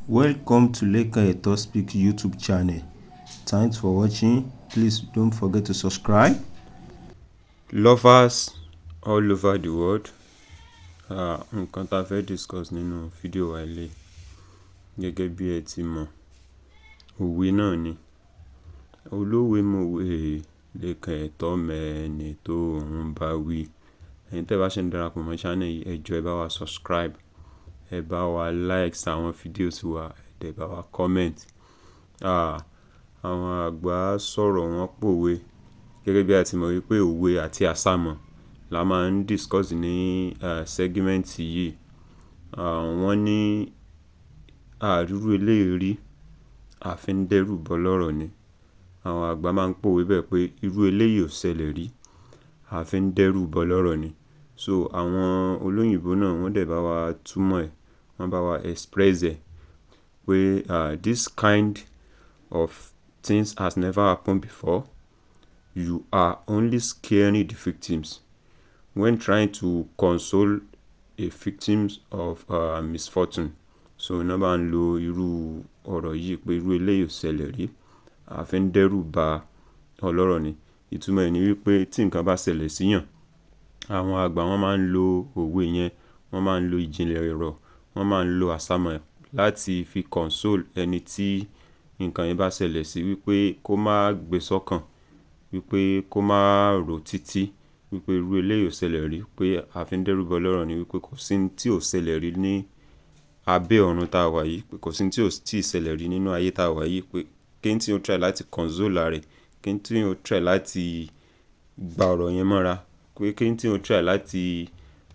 Welcome to Lekan Eto YouTube channel. Thanks for watching. Please don't forget to subscribe. Lovers all over the world, nǹkan tá a fẹ́ discuss nínú fídíò wa ilé gẹ́gẹ́ bí ẹ ti mọ̀, òwe náà ni. Olówe mọ̀wé Lekan Eto mẹ́ni tó ń bá wí. Ẹ̀yin tẹ́ bá ṣe ń darapọ̀ mọ́ channel yìí, ẹ jọ̀ọ́ ẹ bá wa subscribe, ẹ bá wa like àwọn fídíò tiwa, ẹ bá wa comment. Àwọn àgbà sọ̀rọ̀ wọn pòwe gẹ́gẹ́ bí a ti mọ̀ wípé òwe àti àṣàmọ la máa ń discuss ní segment yìí. Wọ́n ní àrírú eléèrí àfi ń dẹ́rù bọ́ lọ́rọ̀ ni. Àwọn àgbà máa ń pòwe bẹ́ẹ̀ pé irú eléyìí ò ṣẹlẹ̀ rí, àfi ń dẹ́rù bọ́ lọ́rọ̀ ni. So àwọn olóyìnbó náà wọ́n dẹ̀ bá wa túmọ̀ ẹ̀, wọ́n bá wa express ẹ̀ pé this kind of things has never happened before. You are only scaring the victims when trying to console a victim of misfortune. So iná bá ń lo irú ọ̀rọ̀ yìí pé irú eléyìí ò ṣẹlẹ̀ rí, àfi ń dẹ́rù ba ọlọ́rọ̀ ni. Ìtumọ̀ ẹ̀ ni wípé tí nǹkan bá ṣẹlẹ̀ síyàn, àwọn àgbà wọ́n máa ń lo òwe yẹn, wọ́n máa ń lo ìjìnlẹ̀ ọ̀rọ̀, wọ́n máa ń lo àṣàmọ láti fi console ẹni tí nǹkan yẹn bá ṣẹlẹ̀ sí, wípé kó má gbé sọ́kàn, wípé kó má rò títí, wípé irú eléyìí ò ṣẹlẹ̀ rí, pé àfi ń dẹ́rù bọ́ lọ́rọ̀ ni, wípé kò sí tí ò ṣẹlẹ̀ rí ní abẹ́ ọ̀run tá a wà yìí, pé kò sí tí ò tí ì ṣẹlẹ̀ rí nínú ayé tá a wà yìí, pé kí n tí ó try láti console rẹ̀, kí n tí ó try láti gba ọ̀rọ̀ yẹn mọ́ra, pé kí n tí ó try láti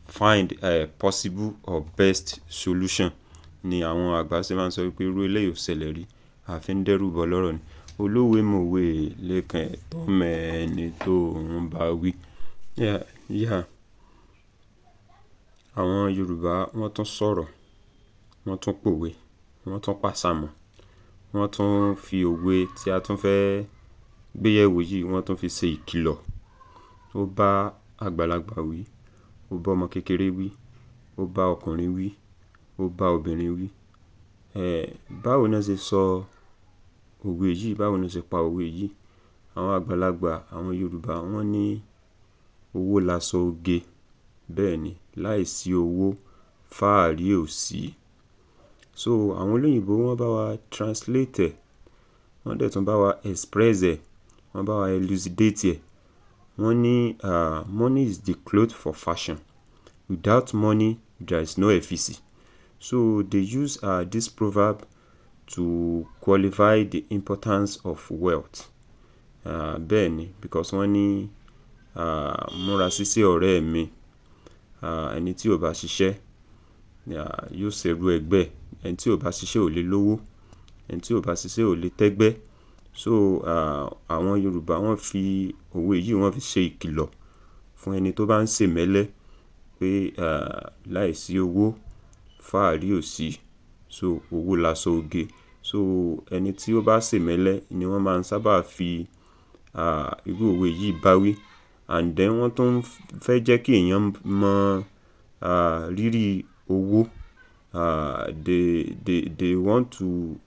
find a possible or best solution ni àwọn àgbà ṣe máa ń sọ wípé irú eléyìí ò ṣẹlẹ̀ rí, àfi ń dẹ́rù bọ́ lọ́rọ̀ ni. Olówe mọ̀wé Lekan Eto mẹ́ni tó ń bá wí. Àwọn Yorùbá wọ́n tún sọ̀rọ̀, wọ́n tún pòwe, wọ́n tún pàṣàmọ, wọ́n tún fi òwe tí a tún fẹ́ gbéyẹ̀wò yìí, wọ́n tún fi ṣe ìkìlọ̀. Ó bá àgbàlagbà wí, ó bá ọmọ kékeré wí, ó bá ọkùnrin wí, ó bá obìnrin wí. Báwo ni wọ́n ṣe sọ òwe yìí? Báwo ni wọ́n ṣe pa òwe yìí? Àwọn àgbàlagbà, àwọn Yorùbá wọ́n ní owó laso oge. Bẹ́ẹ̀ ni, láìsí owó fáàrí ò sí. So àwọn olóyìnbó wọ́n bá wa translate ẹ̀, wọ́n dẹ̀ tún bá wa express ẹ̀, wọ́n bá wa elucidate ẹ̀. Wọ́n ní money is the cloth for fashion. Without money, there is no efficacy. So they use this proverb to qualify the importance of wealth. Bẹ́ẹ̀ ni, because wọ́n ní múra síṣẹ́ ọ̀rẹ́ mi, ẹni tí ò bá ṣiṣẹ́ yóò ṣerú ẹgbẹ́, ẹni tí ò bá ṣiṣẹ́ ò lè lówó, ẹni tí ò bá ṣiṣẹ́ ò lè tẹ́gbẹ́. So àwọn Yorùbá wọ́n fi òwe yìí wọ́n fi ṣe ìkìlọ̀ fún ẹni tó bá ń ṣèmẹ́lẹ́ pé láìsí owó fáàrí ò sí. So owó laso oge. So ẹni tí ó bá ṣèmẹ́lẹ́ ni wọ́n máa ń sábà fi irú òwe yìí báwí. And then wọ́n tún fẹ́ jẹ́ kí èèyàn mọ rírì owó. They want to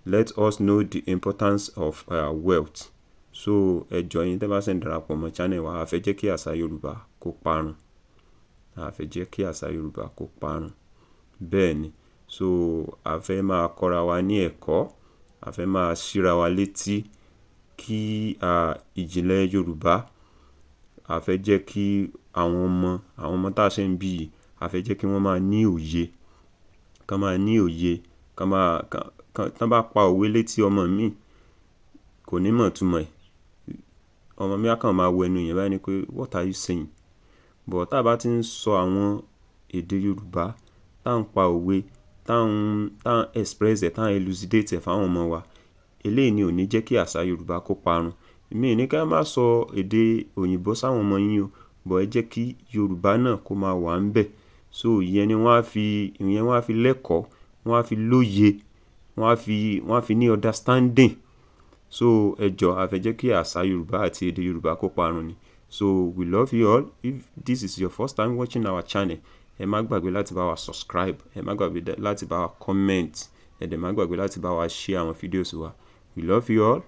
let us know the importance of wealth. So ẹ jọ̀ọ́ ẹ̀yin tẹ́ bá ṣe ń darapọ̀ mọ́ channel wa, a fẹ́ jẹ́ kí àṣà Yorùbá kó parun. A fẹ́ jẹ́ kí àṣà Yorùbá kó parun. Bẹ́ẹ̀ ni. So a fẹ́ máa kọ́ra wa ní ẹ̀kọ́, a fẹ́ máa ṣíra wa létí kí ìjìnlẹ̀ Yorùbá, a fẹ́ jẹ́ kí àwọn ọmọ tá a ṣe ń bí yìí, a fẹ́ jẹ́ kí wọ́n máa ní òye, kán máa ní òye, kán bá pa òwe létí ọmọ mi, kò ní mọ̀ túmọ̀ ẹ̀. Ọmọ mi á kàn máa wo ẹnu yẹn báyìí ni pé what are you saying? But tá a bá ti ń sọ àwọn èdè Yorùbá, tá ń pa òwe, tá ń express ẹ̀, tá ń elucidate ẹ̀ fáwọn ọmọ wa, eléyìí ni ò ní jẹ́ kí àṣà Yorùbá kó parun. Mi ní ká má sọ èdè òyìnbó sáwọn ọmọ yín o, but ẹ jẹ́ kí Yorùbá náà kó máa wà ń bẹ̀. So ìyẹn ni wọ́n á fi lẹ́kọ̀ọ́, wọ́n á fi lóye, wọ́n á fi ní understanding. So ẹ jọ̀ọ́ a fẹ́ jẹ́ kí àṣà Yorùbá àti èdè Yorùbá kó parun ni. So we love you all. If this is your first time watching our channel, ẹ má gbàgbé láti bá wa subscribe, ẹ má gbàgbé láti bá wa comment, ẹ dẹ̀ má gbàgbé láti bá wa share àwọn videos wa. We love you all.